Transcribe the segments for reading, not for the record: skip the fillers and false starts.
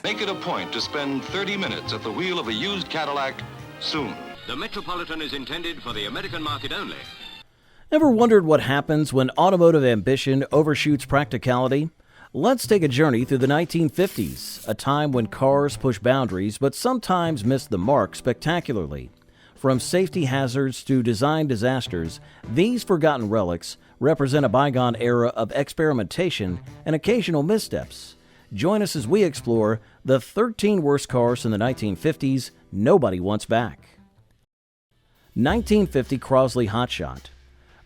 Make it a point to spend 30 minutes at the wheel of a used Cadillac soon. The Metropolitan is intended for the American market only. Ever wondered what happens when automotive ambition overshoots practicality? Let's take a journey through the 1950s, a time when cars push boundaries but sometimes miss the mark spectacularly. From safety hazards to design disasters, these forgotten relics represent a bygone era of experimentation and occasional missteps. Join us as we explore the 13 worst cars in the 1950s nobody wants back. 1950 Crosley Hotshot.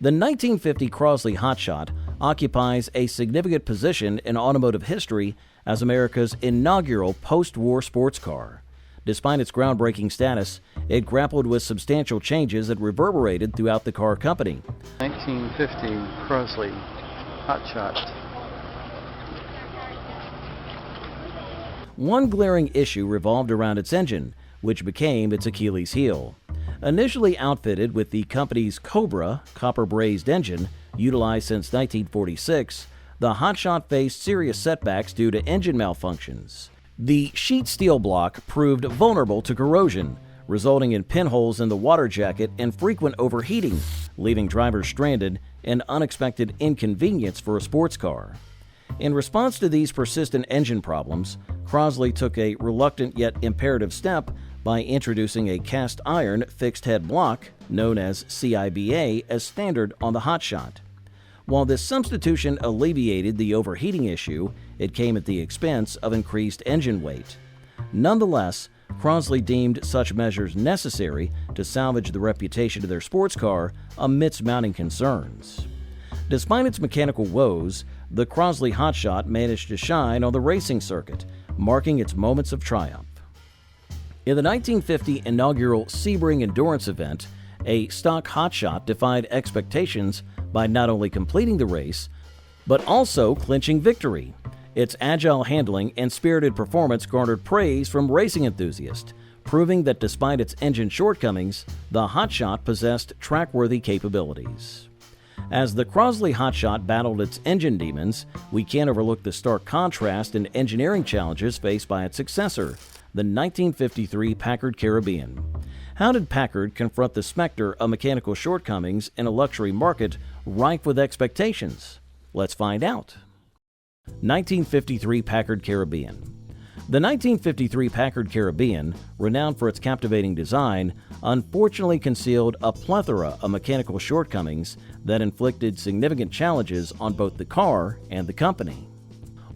The 1950 Crosley Hotshot occupies a significant position in automotive history as America's inaugural post-war sports car. Despite its groundbreaking status, it grappled with substantial changes that reverberated throughout the car company. 1950 Crosley Hotshot. One glaring issue revolved around its engine, which became its Achilles heel. Initially outfitted with the company's Cobra copper-brazed engine, utilized since 1946, the Hotshot faced serious setbacks due to engine malfunctions. The sheet steel block proved vulnerable to corrosion, resulting in pinholes in the water jacket and frequent overheating, leaving drivers stranded, an unexpected inconvenience for a sports car. In response to these persistent engine problems, Crosley took a reluctant yet imperative step by introducing a cast iron fixed head block, known as CIBA, as standard on the Hotshot. While this substitution alleviated the overheating issue, it came at the expense of increased engine weight. Nonetheless, Crosley deemed such measures necessary to salvage the reputation of their sports car amidst mounting concerns. Despite its mechanical woes, the Crosley Hotshot managed to shine on the racing circuit, marking its moments of triumph. In the 1950 inaugural Sebring Endurance event, a stock Hotshot defied expectations by not only completing the race, but also clinching victory. Its agile handling and spirited performance garnered praise from racing enthusiasts, proving that despite its engine shortcomings, the Hotshot possessed track-worthy capabilities. As the Crosley Hotshot battled its engine demons, we can't overlook the stark contrast in engineering challenges faced by its successor, the 1953 Packard Caribbean. How did Packard confront the specter of mechanical shortcomings in a luxury market rife with expectations? Let's find out. 1953 Packard Caribbean. The 1953 Packard Caribbean, renowned for its captivating design, unfortunately concealed a plethora of mechanical shortcomings that inflicted significant challenges on both the car and the company.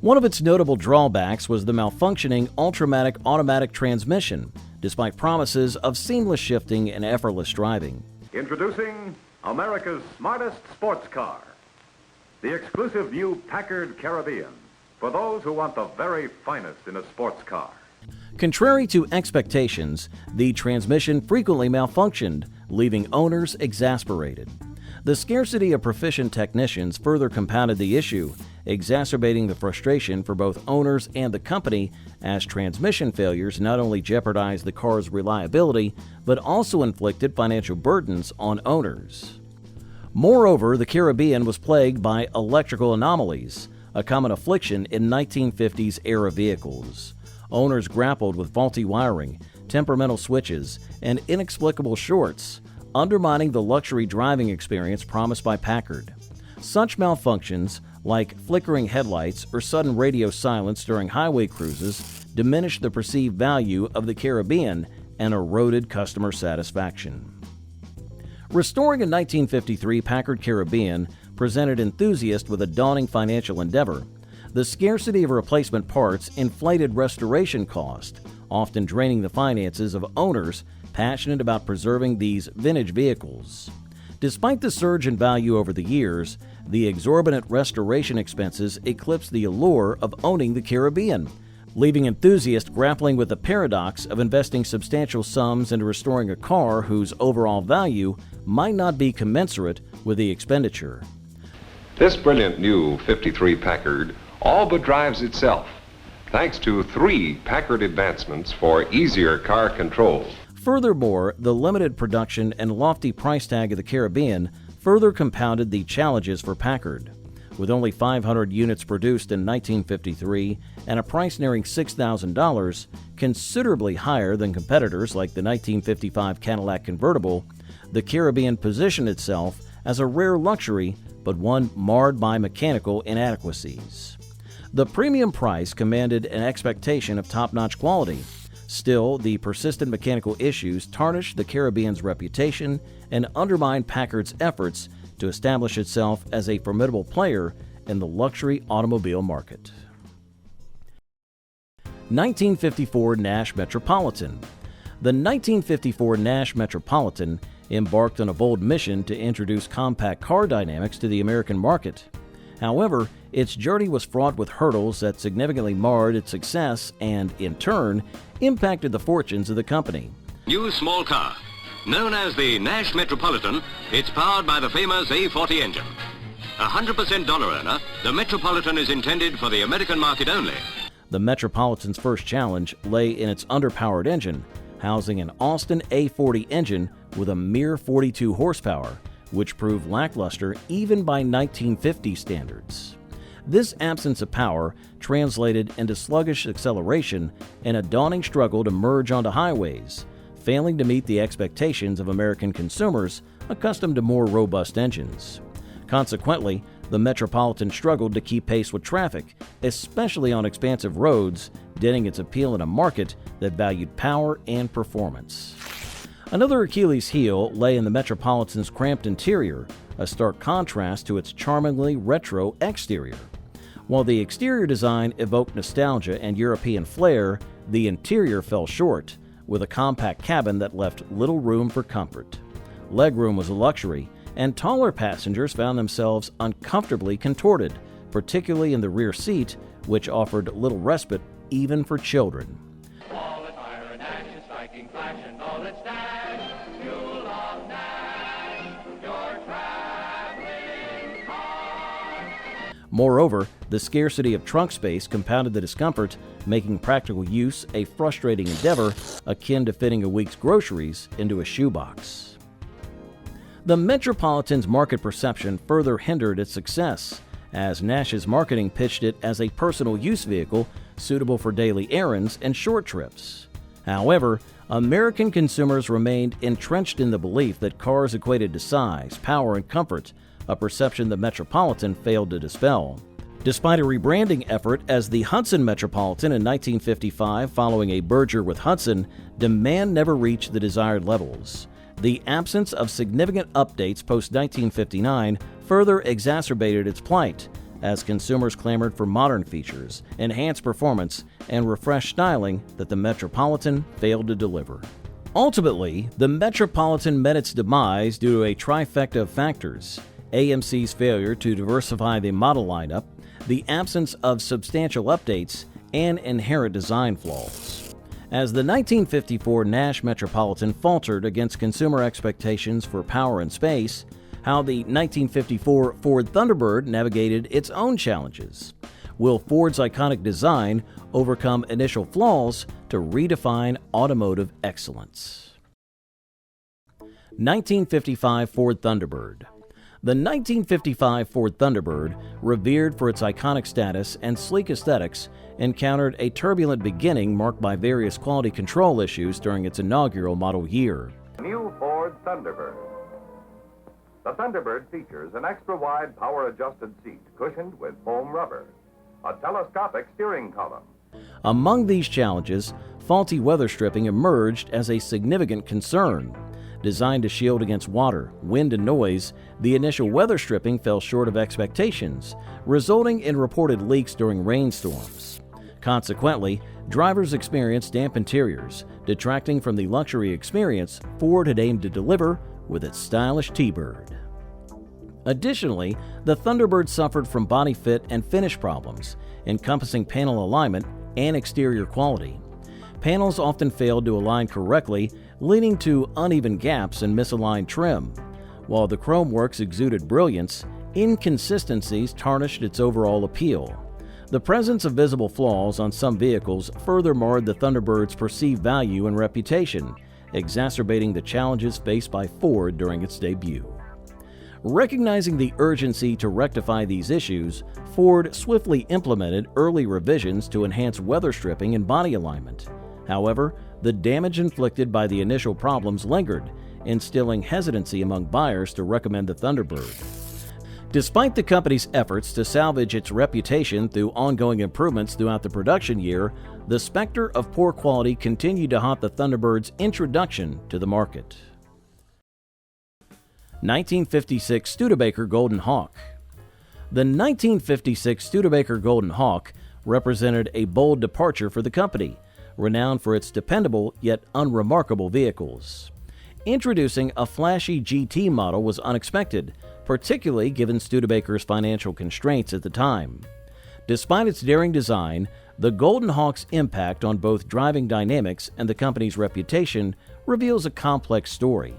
One of its notable drawbacks was the malfunctioning Ultramatic automatic transmission, despite promises of seamless shifting and effortless driving. Introducing America's smartest sports car, the exclusive new Packard Caribbean, for those who want the very finest in a sports car. Contrary to expectations, the transmission frequently malfunctioned, leaving owners exasperated. The scarcity of proficient technicians further compounded the issue, exacerbating the frustration for both owners and the company, as transmission failures not only jeopardized the car's reliability, but also inflicted financial burdens on owners. Moreover, the Caribbean was plagued by electrical anomalies, a common affliction in 1950s era vehicles. Owners grappled with faulty wiring, temperamental switches, and inexplicable shorts, undermining the luxury driving experience promised by Packard. Such malfunctions, like flickering headlights or sudden radio silence during highway cruises, diminished the perceived value of the Caribbean and eroded customer satisfaction. Restoring a 1953 Packard Caribbean presented enthusiasts with a daunting financial endeavor. The scarcity of replacement parts inflated restoration costs, often draining the finances of owners passionate about preserving these vintage vehicles. Despite the surge in value over the years, the exorbitant restoration expenses eclipsed the allure of owning the Caribbean, leaving enthusiasts grappling with the paradox of investing substantial sums into restoring a car whose overall value might not be commensurate with the expenditure. This brilliant new 53 Packard all but drives itself, thanks to 3 Packard advancements for easier car control. Furthermore, the limited production and lofty price tag of the Caribbean further compounded the challenges for Packard. With only 500 units produced in 1953 and a price nearing $6,000, considerably higher than competitors like the 1955 Cadillac convertible, the Caribbean positioned itself as a rare luxury, but one marred by mechanical inadequacies. The premium price commanded an expectation of top-notch quality. Still, the persistent mechanical issues tarnished the Caribbean's reputation and undermined Packard's efforts to establish itself as a formidable player in the luxury automobile market. 1954 Nash Metropolitan. The 1954 Nash Metropolitan embarked on a bold mission to introduce compact car dynamics to the American market. However, its journey was fraught with hurdles that significantly marred its success and, in turn, impacted the fortunes of the company. New small car. Known as the Nash Metropolitan, it's powered by the famous A40 engine. 100% dollar earner, the Metropolitan is intended for the American market only. The Metropolitan's first challenge lay in its underpowered engine, housing an Austin A40 engine with a mere 42 horsepower, which proved lackluster even by 1950 standards. This absence of power translated into sluggish acceleration and a daunting struggle to merge onto highways, failing to meet the expectations of American consumers accustomed to more robust engines. Consequently, the Metropolitan struggled to keep pace with traffic, especially on expansive roads, denting its appeal in a market that valued power and performance. Another Achilles heel lay in the Metropolitan's cramped interior, a stark contrast to its charmingly retro exterior. While the exterior design evoked nostalgia and European flair, the interior fell short, with a compact cabin that left little room for comfort. Legroom was a luxury, and taller passengers found themselves uncomfortably contorted, particularly in the rear seat, which offered little respite even for children. Moreover, the scarcity of trunk space compounded the discomfort, making practical use a frustrating endeavor akin to fitting a week's groceries into a shoebox. The Metropolitan's market perception further hindered its success, as Nash's marketing pitched it as a personal use vehicle suitable for daily errands and short trips. However, American consumers remained entrenched in the belief that cars equated to size, power, and comfort, a perception the Metropolitan failed to dispel. Despite a rebranding effort as the Hudson Metropolitan in 1955 following a merger with Hudson, demand never reached the desired levels. The absence of significant updates post-1959 further exacerbated its plight, as consumers clamored for modern features, enhanced performance, and refreshed styling that the Metropolitan failed to deliver. Ultimately, the Metropolitan met its demise due to a trifecta of factors: AMC's failure to diversify the model lineup, the absence of substantial updates, and inherent design flaws. As the 1954 Nash Metropolitan faltered against consumer expectations for power and space, how the 1954 Ford Thunderbird navigated its own challenges. Will Ford's iconic design overcome initial flaws to redefine automotive excellence? 1955 Ford Thunderbird. The 1955 Ford Thunderbird, revered for its iconic status and sleek aesthetics, encountered a turbulent beginning marked by various quality control issues during its inaugural model year. New Ford Thunderbird. The Thunderbird features an extra-wide power-adjusted seat cushioned with foam rubber, a telescopic steering column. Among these challenges, faulty weather stripping emerged as a significant concern. Designed to shield against water, wind, and noise, the initial weather stripping fell short of expectations, resulting in reported leaks during rainstorms. Consequently, drivers experienced damp interiors, detracting from the luxury experience Ford had aimed to deliver with its stylish T-Bird. Additionally, the Thunderbird suffered from body fit and finish problems, encompassing panel alignment and exterior quality. Panels often failed to align correctly, leading to uneven gaps and misaligned trim. While the chrome works exuded brilliance, inconsistencies tarnished its overall appeal. The presence of visible flaws on some vehicles further marred the Thunderbird's perceived value and reputation, exacerbating the challenges faced by Ford during its debut. Recognizing the urgency to rectify these issues, Ford swiftly implemented early revisions to enhance weather stripping and body alignment. However, the damage inflicted by the initial problems lingered, instilling hesitancy among buyers to recommend the Thunderbird. Despite the company's efforts to salvage its reputation through ongoing improvements throughout the production year, the specter of poor quality continued to haunt the Thunderbird's introduction to the market. 1956 Studebaker Golden Hawk. The 1956 Studebaker Golden Hawk represented a bold departure for the company, renowned for its dependable yet unremarkable vehicles. Introducing a flashy GT model was unexpected, particularly given Studebaker's financial constraints at the time. Despite its daring design, the Golden Hawk's impact on both driving dynamics and the company's reputation reveals a complex story.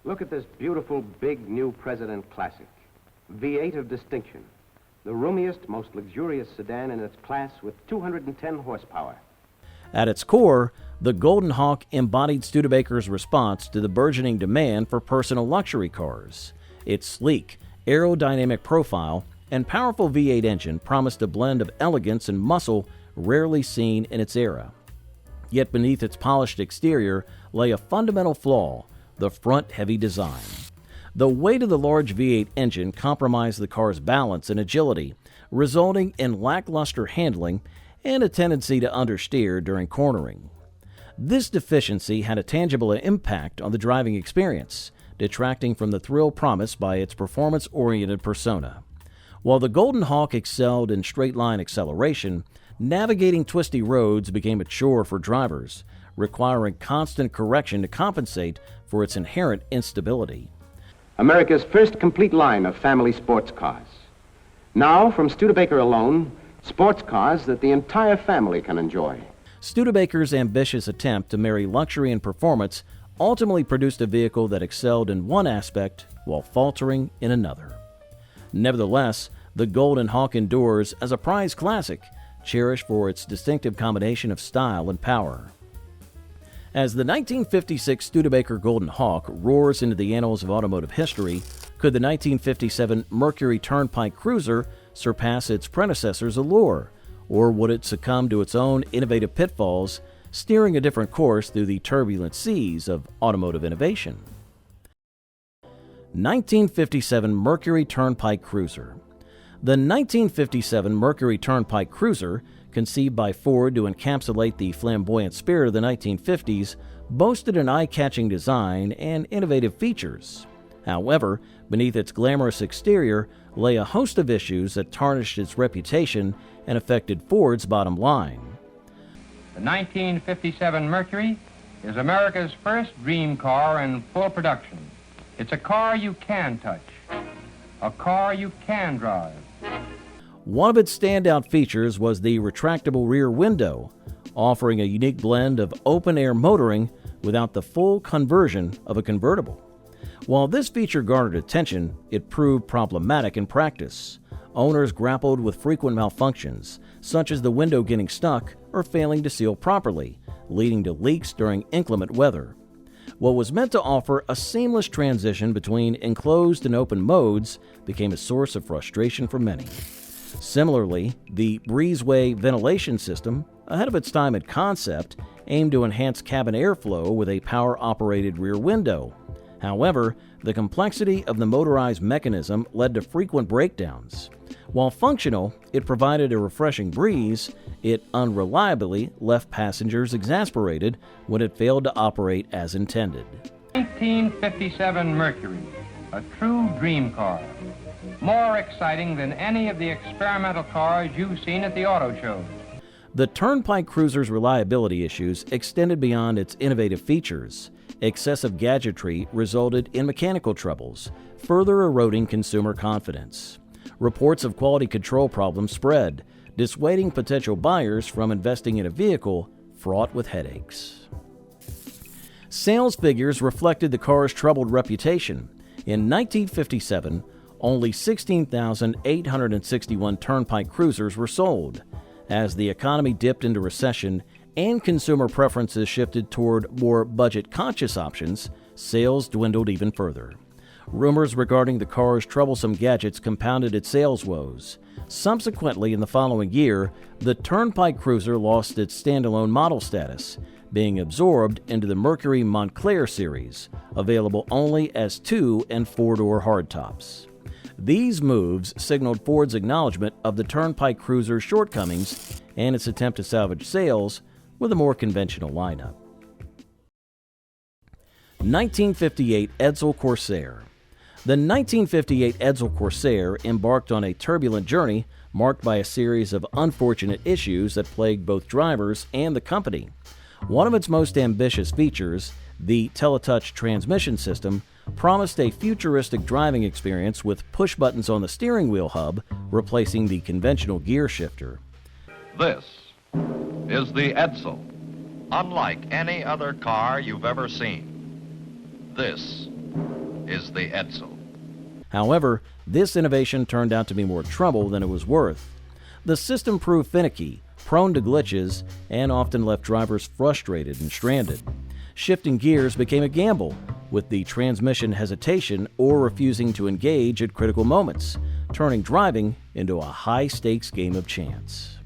Look at this beautiful, big, new President Classic. V8 of distinction. The roomiest, most luxurious sedan in its class with 210 horsepower. At its core, the Golden Hawk embodied Studebaker's response to the burgeoning demand for personal luxury cars. Its sleek, aerodynamic profile and powerful V8 engine promised a blend of elegance and muscle rarely seen in its era. Yet beneath its polished exterior lay a fundamental flaw: the front-heavy design. The weight of the large V8 engine compromised the car's balance and agility, resulting in lackluster handling and a tendency to understeer during cornering. This deficiency had a tangible impact on the driving experience, detracting from the thrill promised by its performance-oriented persona. While the Golden Hawk excelled in straight-line acceleration, navigating twisty roads became a chore for drivers, requiring constant correction to compensate for its inherent instability. America's first complete line of family sports cars. Now, from Studebaker alone, sports cars that the entire family can enjoy. Studebaker's ambitious attempt to marry luxury and performance ultimately produced a vehicle that excelled in one aspect while faltering in another. Nevertheless, the Golden Hawk endures as a prize classic, cherished for its distinctive combination of style and power. As the 1956 Studebaker Golden Hawk roars into the annals of automotive history, could the 1957 Mercury Turnpike Cruiser surpass its predecessor's allure, or would it succumb to its own innovative pitfalls, steering a different course through the turbulent seas of automotive innovation? 1957 Mercury Turnpike Cruiser. The 1957 Mercury Turnpike Cruiser, conceived by Ford to encapsulate the flamboyant spirit of the 1950s, boasted an eye-catching design and innovative features. However, beneath its glamorous exterior lay a host of issues that tarnished its reputation and affected Ford's bottom line. The 1957 Mercury is America's first dream car in full production. It's a car you can touch, a car you can drive. One of its standout features was the retractable rear window, offering a unique blend of open-air motoring without the full conversion of a convertible. While this feature garnered attention, it proved problematic in practice. Owners grappled with frequent malfunctions, such as the window getting stuck or failing to seal properly, leading to leaks during inclement weather. What was meant to offer a seamless transition between enclosed and open modes became a source of frustration for many. Similarly, the breezeway ventilation system, ahead of its time in concept, aimed to enhance cabin airflow with a power-operated rear window. However, the complexity of the motorized mechanism led to frequent breakdowns. While functional, it provided a refreshing breeze, it unreliably left passengers exasperated when it failed to operate as intended. 1957 Mercury, a true dream car. More exciting than any of the experimental cars you've seen at the auto shows. The Turnpike Cruiser's reliability issues extended beyond its innovative features. Excessive gadgetry resulted in mechanical troubles, further eroding consumer confidence. Reports of quality control problems spread, dissuading potential buyers from investing in a vehicle fraught with headaches. Sales figures reflected the car's troubled reputation. In 1957, only 16,861 Turnpike Cruisers were sold. As the economy dipped into recession and consumer preferences shifted toward more budget-conscious options, sales dwindled even further. Rumors regarding the car's troublesome gadgets compounded its sales woes. Subsequently, in the following year, the Turnpike Cruiser lost its standalone model status, being absorbed into the Mercury Montclair series, available only as 2- and 4-door hardtops. These moves signaled Ford's acknowledgement of the Turnpike Cruiser's shortcomings and its attempt to salvage sales with a more conventional lineup. 1958 Edsel Corsair. The 1958 Edsel Corsair embarked on a turbulent journey marked by a series of unfortunate issues that plagued both drivers and the company. One of its most ambitious features, the Teletouch transmission system, promised a futuristic driving experience with push buttons on the steering wheel hub, replacing the conventional gear shifter. This is the Edsel, unlike any other car you've ever seen. This is the Edsel. However, this innovation turned out to be more trouble than it was worth. The system proved finicky, prone to glitches, and often left drivers frustrated and stranded. Shifting gears became a gamble, with the transmission hesitation or refusing to engage at critical moments, turning driving into a high-stakes game of chance.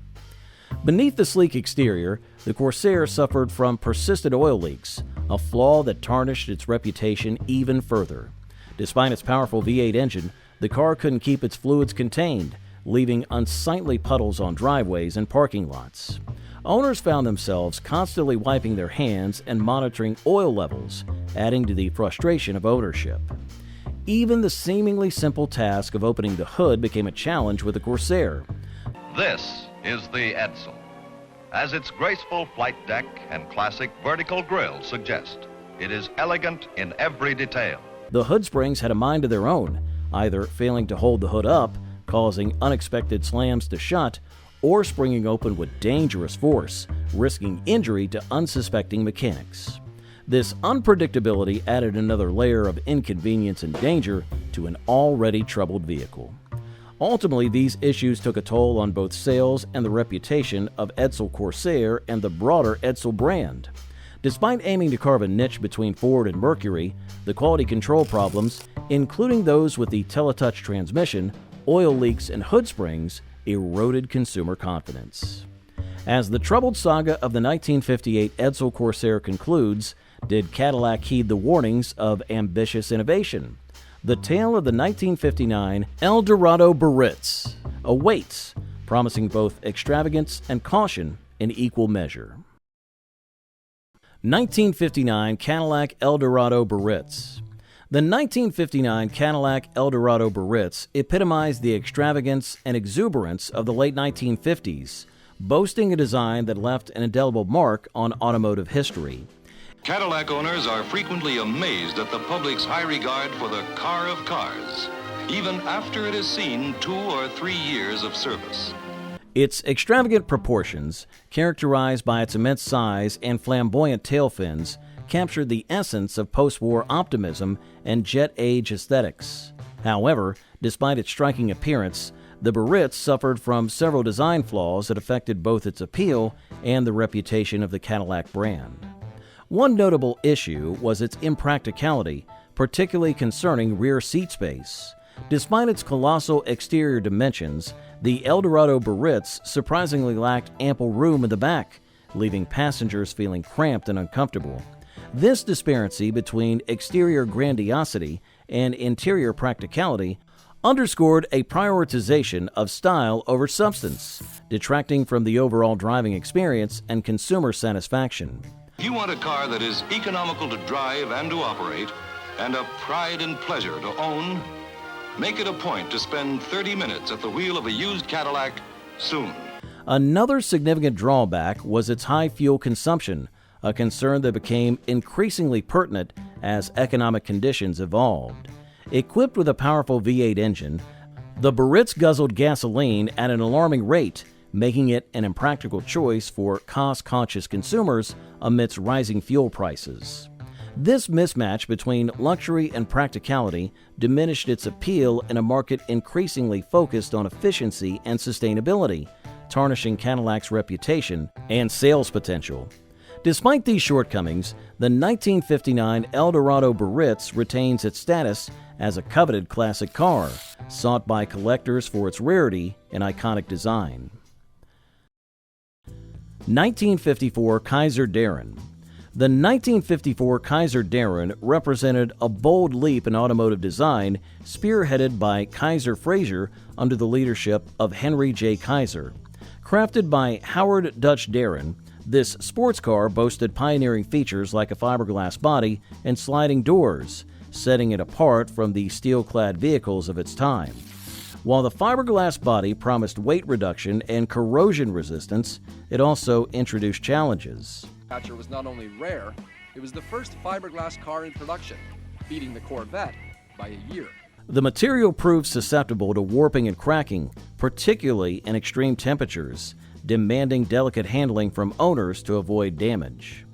Beneath the sleek exterior, the Corsair suffered from persistent oil leaks, a flaw that tarnished its reputation even further. Despite its powerful V8 engine, the car couldn't keep its fluids contained, leaving unsightly puddles on driveways and parking lots. Owners found themselves constantly wiping their hands and monitoring oil levels, adding to the frustration of ownership. Even the seemingly simple task of opening the hood became a challenge with the Corsair. This is the Edsel, as its graceful flight deck and classic vertical grille suggest. It is elegant in every detail. The hood springs had a mind of their own, either failing to hold the hood up, causing unexpected slams to shut, or springing open with dangerous force, risking injury to unsuspecting mechanics. This unpredictability added another layer of inconvenience and danger to an already troubled vehicle. Ultimately, these issues took a toll on both sales and the reputation of Edsel Corsair and the broader Edsel brand. Despite aiming to carve a niche between Ford and Mercury, the quality control problems, including those with the Teletouch transmission, oil leaks, and hood springs, eroded consumer confidence. As the troubled saga of the 1958 Edsel Corsair concludes, did Cadillac heed the warnings of ambitious innovation? The tale of the 1959 Eldorado Baritz awaits, promising both extravagance and caution in equal measure. 1959 Cadillac Eldorado Baritz. The 1959 Cadillac Eldorado Baritz epitomized the extravagance and exuberance of the late 1950s, boasting a design that left an indelible mark on automotive history. Cadillac owners are frequently amazed at the public's high regard for the car of cars, even after it has seen 2 or 3 years of service. Its extravagant proportions, characterized by its immense size and flamboyant tail fins, captured the essence of post-war optimism and jet-age aesthetics. However, despite its striking appearance, the Baritz suffered from several design flaws that affected both its appeal and the reputation of the Cadillac brand. One notable issue was its impracticality, particularly concerning rear seat space. Despite its colossal exterior dimensions, the Eldorado Baritz surprisingly lacked ample room in the back, leaving passengers feeling cramped and uncomfortable. This disparity between exterior grandiosity and interior practicality underscored a prioritization of style over substance, detracting from the overall driving experience and consumer satisfaction. If you want a car that is economical to drive and to operate, and a pride and pleasure to own, make it a point to spend 30 minutes at the wheel of a used Cadillac soon. Another significant drawback was its high fuel consumption, a concern that became increasingly pertinent as economic conditions evolved. Equipped with a powerful V8 engine, the Baritz guzzled gasoline at an alarming rate, making it an impractical choice for cost-conscious consumers amidst rising fuel prices. This mismatch between luxury and practicality diminished its appeal in a market increasingly focused on efficiency and sustainability, tarnishing Cadillac's reputation and sales potential. Despite these shortcomings, the 1959 Eldorado Baritz retains its status as a coveted classic car, sought by collectors for its rarity and iconic design. 1954 Kaiser Darrin. The 1954 Kaiser Darrin represented a bold leap in automotive design, spearheaded by Kaiser Frazer under the leadership of Henry J. Kaiser. Crafted by Howard Dutch Darrin, this sports car boasted pioneering features like a fiberglass body and sliding doors, setting it apart from the steel-clad vehicles of its time. While the fiberglass body promised weight reduction and corrosion resistance, it also introduced challenges. Patcher was not only rare, it was the first fiberglass car in production, beating the Corvette by a year. The material proved susceptible to warping and cracking, particularly in extreme temperatures, demanding delicate handling from owners to avoid damage.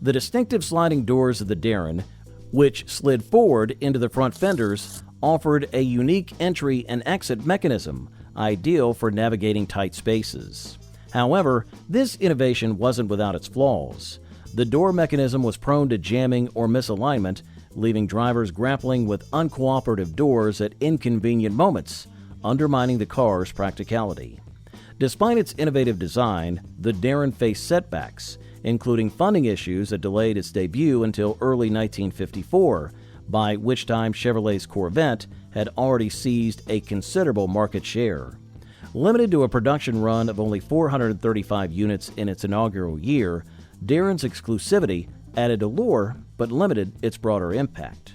The distinctive sliding doors of the Darrin, which slid forward into the front fenders, offered a unique entry and exit mechanism, ideal for navigating tight spaces. However, this innovation wasn't without its flaws. The door mechanism was prone to jamming or misalignment, leaving drivers grappling with uncooperative doors at inconvenient moments, undermining the car's practicality. Despite its innovative design, the Darrin faced setbacks, including funding issues that delayed its debut until early 1954, by which time Chevrolet's Corvette had already seized a considerable market share. Limited to a production run of only 435 units in its inaugural year, Darrin's exclusivity added allure but limited its broader impact.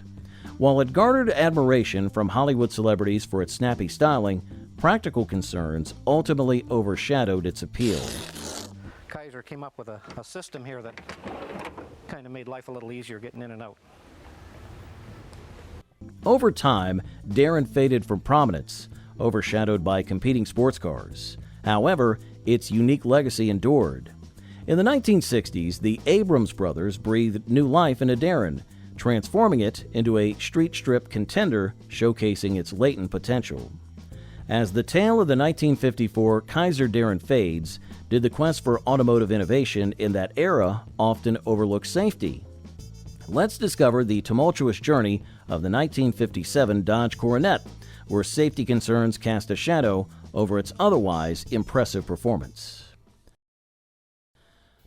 While it garnered admiration from Hollywood celebrities for its snappy styling, practical concerns ultimately overshadowed its appeal. Kaiser came up with a system here that kind of made life a little easier getting in and out. Over time, Darrin faded from prominence, overshadowed by competing sports cars. However, its unique legacy endured. In the 1960s, the Abrams brothers breathed new life into Darrin, transforming it into a street strip contender showcasing its latent potential. As the tale of the 1954 Kaiser Darrin fades, did the quest for automotive innovation in that era often overlook safety? Let's discover the tumultuous journey of the 1957 Dodge Coronet, where safety concerns cast a shadow over its otherwise impressive performance.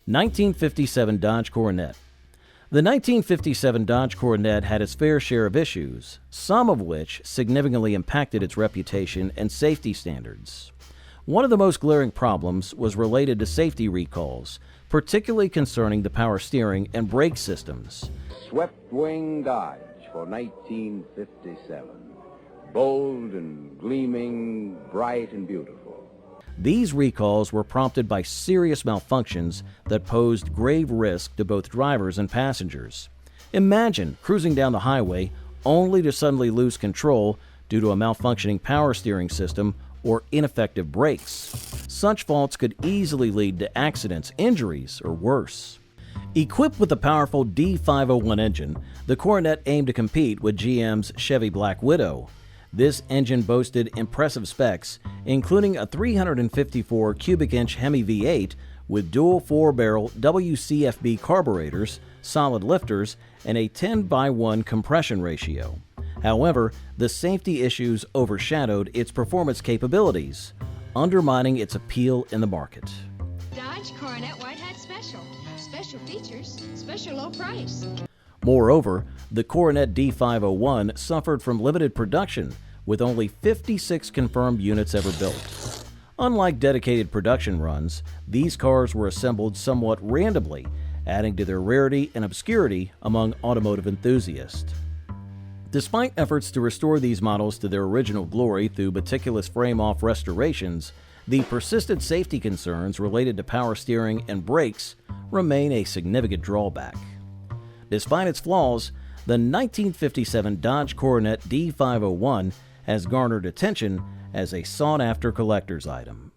1957 Dodge Coronet. The 1957 Dodge Coronet had its fair share of issues, some of which significantly impacted its reputation and safety standards. One of the most glaring problems was related to safety recalls, particularly concerning the power steering and brake systems. Swept wing Dodge for 1957. Bold and gleaming, bright and beautiful. These recalls were prompted by serious malfunctions that posed grave risk to both drivers and passengers. Imagine cruising down the highway only to suddenly lose control due to a malfunctioning power steering system or ineffective brakes. Such faults could easily lead to accidents, injuries, or worse. Equipped with a powerful D501 engine, the Coronet aimed to compete with GM's Chevy Black Widow. This engine boasted impressive specs, including a 354 cubic inch Hemi V8 with dual 4-barrel WCFB carburetors, solid lifters, and a 10:1 compression ratio. However, the safety issues overshadowed its performance capabilities, undermining its appeal in the market. Dodge Coronet White Hat Special. Special features, special low price. Moreover, the Coronet D501 suffered from limited production, with only 56 confirmed units ever built. Unlike dedicated production runs, these cars were assembled somewhat randomly, adding to their rarity and obscurity among automotive enthusiasts. Despite efforts to restore these models to their original glory through meticulous frame-off restorations, the persistent safety concerns related to power steering and brakes remain a significant drawback. Despite its flaws, the 1957 Dodge Coronet D501 has garnered attention as a sought-after collector's item.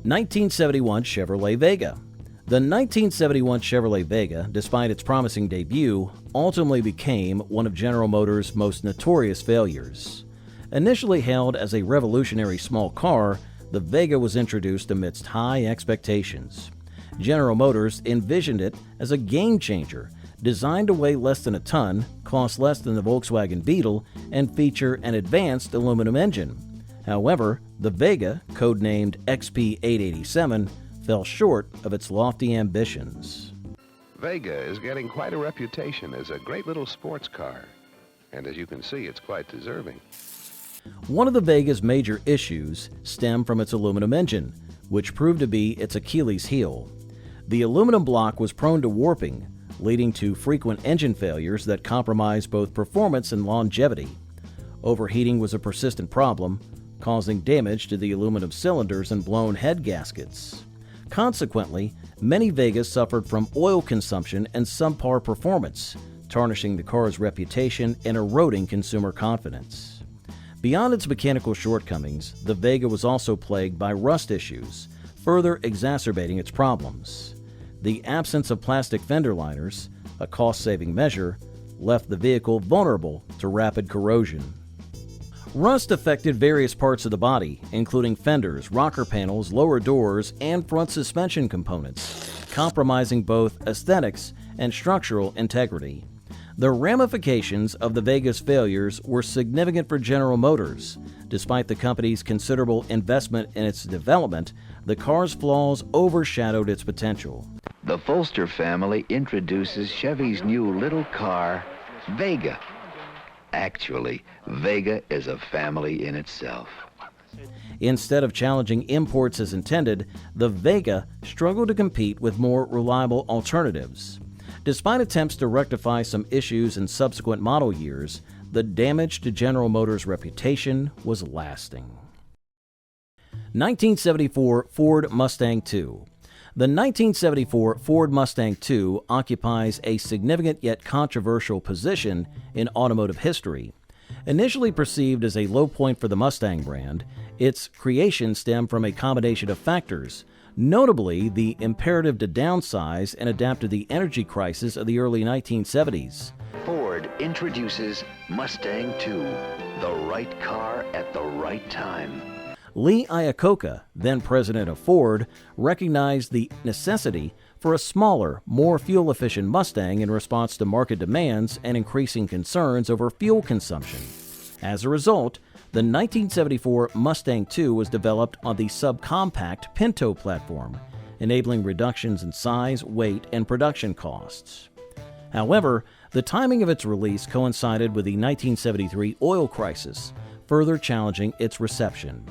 1971 Chevrolet Vega. The 1971 Chevrolet Vega, despite its promising debut, ultimately became one of General Motors' most notorious failures. Initially hailed as a revolutionary small car, the Vega was introduced amidst high expectations. General Motors envisioned it as a game changer, designed to weigh less than a ton, cost less than the Volkswagen Beetle, and feature an advanced aluminum engine. However, the Vega, codenamed XP887, fell short of its lofty ambitions. Vega is getting quite a reputation as a great little sports car, and as you can see, it's quite deserving. One of the Vega's major issues stemmed from its aluminum engine, which proved to be its Achilles heel. The aluminum block was prone to warping, leading to frequent engine failures that compromised both performance and longevity. Overheating was a persistent problem, causing damage to the aluminum cylinders and blown head gaskets. Consequently, many Vegas suffered from oil consumption and subpar performance, tarnishing the car's reputation and eroding consumer confidence. Beyond its mechanical shortcomings, the Vega was also plagued by rust issues, further exacerbating its problems. The absence of plastic fender liners, a cost-saving measure, left the vehicle vulnerable to rapid corrosion. Rust affected various parts of the body, including fenders, rocker panels, lower doors, and front suspension components, compromising both aesthetics and structural integrity. The ramifications of the Vega's failures were significant for General Motors. Despite the company's considerable investment in its development, the car's flaws overshadowed its potential. The Folster family introduces Chevy's new little car, Vega. Actually, Vega is a family in itself. Instead of challenging imports as intended, the Vega struggled to compete with more reliable alternatives. Despite attempts to rectify some issues in subsequent model years, the damage to General Motors' reputation was lasting. 1974 Ford Mustang II. The 1974 Ford Mustang II occupies a significant yet controversial position in automotive history. Initially perceived as a low point for the Mustang brand, its creation stemmed from a combination of factors, notably the imperative to downsize and adapt to the energy crisis of the early 1970s. Ford introduces Mustang II, the right car at the right time. Lee Iacocca, then president of Ford, recognized the necessity for a smaller, more fuel-efficient Mustang in response to market demands and increasing concerns over fuel consumption. As a result, the 1974 Mustang II was developed on the subcompact Pinto platform, enabling reductions in size, weight, and production costs. However, the timing of its release coincided with the 1973 oil crisis, further challenging its reception.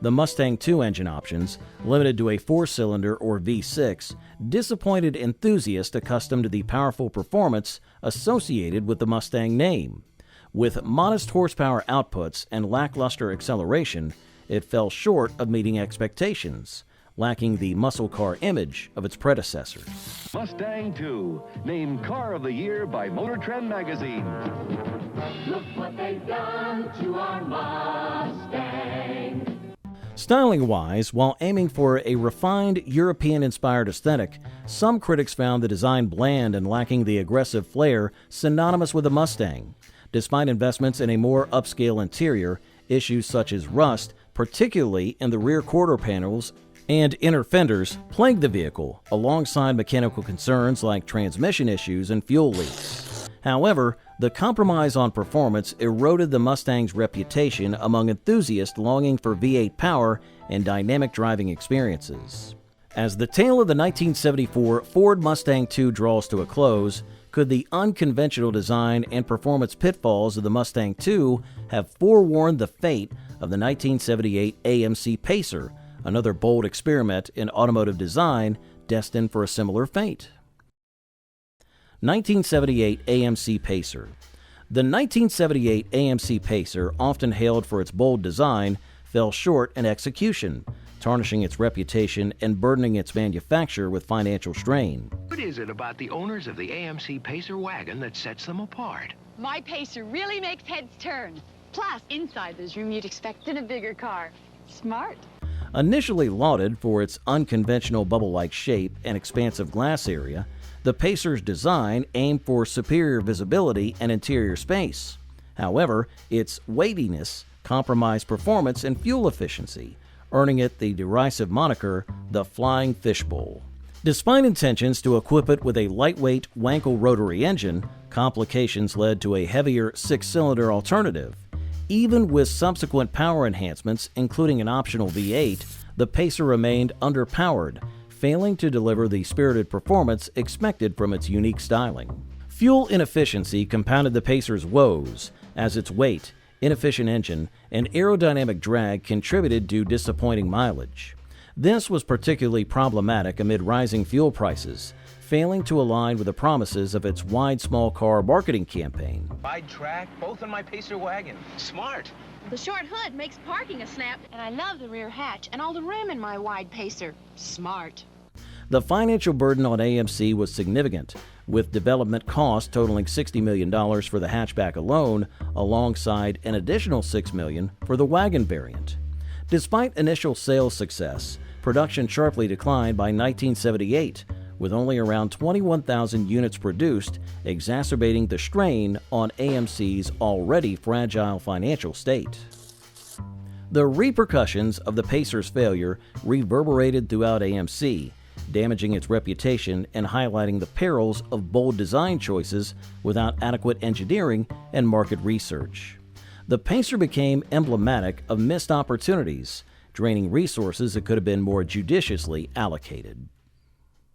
The Mustang II engine options, limited to a 4-cylinder or V6, disappointed enthusiasts accustomed to the powerful performance associated with the Mustang name. With modest horsepower outputs and lackluster acceleration, it fell short of meeting expectations, lacking the muscle car image of its predecessors. Mustang II, named Car of the Year by Motor Trend magazine. Look what they've done to our Mustang. Styling-wise, while aiming for a refined European-inspired aesthetic, some critics found the design bland and lacking the aggressive flair synonymous with the Mustang. Despite investments in a more upscale interior, issues such as rust, particularly in the rear quarter panels and inner fenders, plagued the vehicle, alongside mechanical concerns like transmission issues and fuel leaks. However, the compromise on performance eroded the Mustang's reputation among enthusiasts longing for V8 power and dynamic driving experiences. As the tale of the 1974 Ford Mustang II draws to a close, could the unconventional design and performance pitfalls of the Mustang II have forewarned the fate of the 1978 AMC Pacer, another bold experiment in automotive design destined for a similar fate? 1978 AMC Pacer. The 1978 AMC Pacer, often hailed for its bold design, fell short in execution, tarnishing its reputation and burdening its manufacturer with financial strain. What is it about the owners of the AMC Pacer wagon that sets them apart? My Pacer really makes heads turn. Plus, inside there's room you'd expect in a bigger car. Smart. Initially lauded for its unconventional bubble-like shape and expansive glass area, the Pacer's design aimed for superior visibility and interior space. However, its weightiness compromised performance and fuel efficiency, earning it the derisive moniker, the Flying Fishbowl. Despite intentions to equip it with a lightweight Wankel rotary engine, complications led to a heavier six-cylinder alternative. Even with subsequent power enhancements, including an optional V8, the Pacer remained underpowered, failing to deliver the spirited performance expected from its unique styling. Fuel inefficiency compounded the Pacer's woes, as its weight, inefficient engine, and aerodynamic drag contributed to disappointing mileage. This was particularly problematic amid rising fuel prices, failing to align with the promises of its wide small car marketing campaign. Wide track, both on my Pacer wagon. Smart. The short hood makes parking a snap, and I love the rear hatch and all the room in my wide Pacer. Smart. The financial burden on AMC was significant, with development costs totaling $60 million for the hatchback alone, alongside an additional $6 million for the wagon variant. Despite initial sales success, production sharply declined by 1978, with only around 21,000 units produced, exacerbating the strain on AMC's already fragile financial state. The repercussions of the Pacer's failure reverberated throughout AMC, damaging its reputation and highlighting the perils of bold design choices without adequate engineering and market research. The Pacer became emblematic of missed opportunities, draining resources that could have been more judiciously allocated.